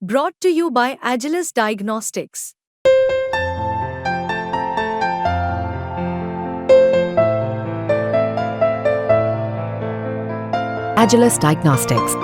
Brought to you by Agilus Diagnostics. Agilus Diagnostics.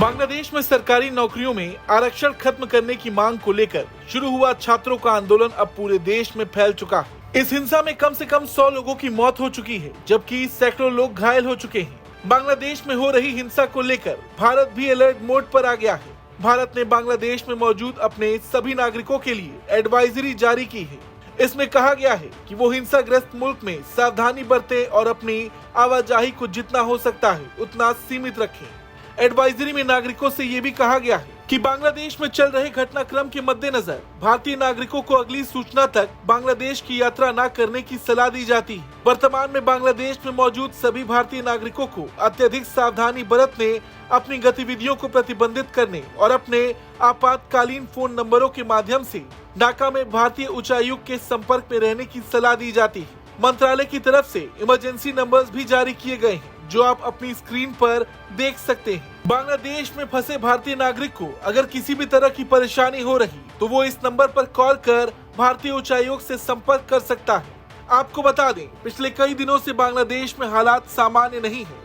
Bangladesh में सरकारी नौकरियों में आरक्षण खत्म करने की मांग को लेकर शुरू हुआ छात्रों का आंदोलन अब पूरे देश में फैल चुका है। इस हिंसा में कम से कम 100 लोगों की मौत हो चुकी है, जबकि सैकड़ों लोग घायल हो चुके हैं। बांग्लादेश में हो रही हिंसा को लेकर भारत भी अलर्ट मोड पर आ गया है। भारत ने बांग्लादेश में मौजूद अपने सभी नागरिकों के लिए एडवाइजरी जारी की है। इसमें कहा गया है कि वो हिंसाग्रस्त मुल्क में सावधानी बरतें और अपनी आवाजाही को जितना हो सकता है उतना सीमित रखें। एडवाइजरी में नागरिकों से ये भी कहा गया है कि बांग्लादेश में चल रहे घटनाक्रम के मद्देनजर भारतीय नागरिकों को अगली सूचना तक बांग्लादेश की यात्रा न करने की सलाह दी जाती है। वर्तमान में बांग्लादेश में मौजूद सभी भारतीय नागरिकों को अत्यधिक सावधानी बरतने, अपनी गतिविधियों को प्रतिबंधित करने और अपने आपातकालीन फोन नंबरों के माध्यम से ढाका में भारतीय उच्चायुक्त के संपर्क में रहने की सलाह दी जाती है। मंत्रालय की तरफ से इमरजेंसी नंबर्स भी जारी किए गए हैं, जो आप अपनी स्क्रीन पर देख सकते हैं। बांग्लादेश में फंसे भारतीय नागरिक को अगर किसी भी तरह की परेशानी हो रही तो वो इस नंबर पर कॉल कर भारतीय उच्चायोग से संपर्क कर सकता है। आपको बता दें, पिछले कई दिनों से बांग्लादेश में हालात सामान्य नहीं है।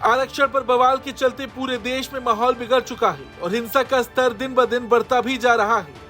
आरक्षण पर बवाल के चलते पूरे देश में माहौल बिगड़ चुका है और हिंसा का स्तर दिन ब दिन बढ़ता भी जा रहा है।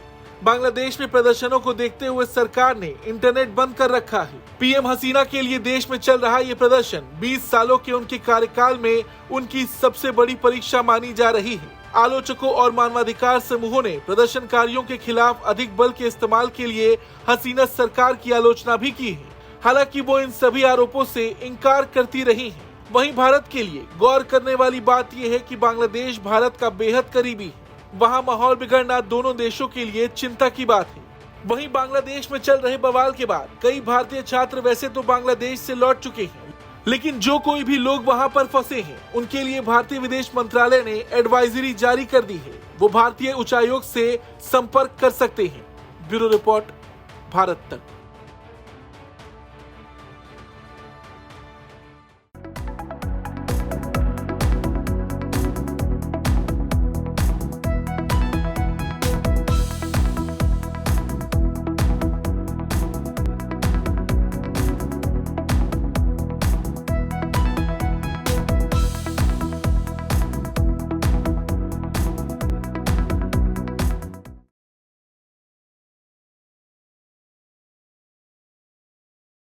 बांग्लादेश में प्रदर्शनों को देखते हुए सरकार ने इंटरनेट बंद कर रखा है। पीएम हसीना के लिए देश में चल रहा ये प्रदर्शन 20 सालों के उनके कार्यकाल में उनकी सबसे बड़ी परीक्षा मानी जा रही है। आलोचकों और मानवाधिकार समूहों ने प्रदर्शनकारियों के खिलाफ अधिक बल के इस्तेमाल के लिए हसीना सरकार की आलोचना भी की है। हालांकि वो इन सभी आरोपों से इनकार करती रही है। वहीं भारत के लिए गौर करने वाली बात यह है कि बांग्लादेश भारत का बेहद करीबी है। वहां माहौल बिगड़ना दोनों देशों के लिए चिंता की बात है। वहीं बांग्लादेश में चल रहे बवाल के बाद कई भारतीय छात्र वैसे तो बांग्लादेश से लौट चुके हैं, लेकिन जो कोई भी लोग वहां पर फंसे हैं उनके लिए भारतीय विदेश मंत्रालय ने एडवाइजरी जारी कर दी है। वो भारतीय उच्चायोग से संपर्क कर सकते हैं। ब्यूरो रिपोर्ट, भारत तक।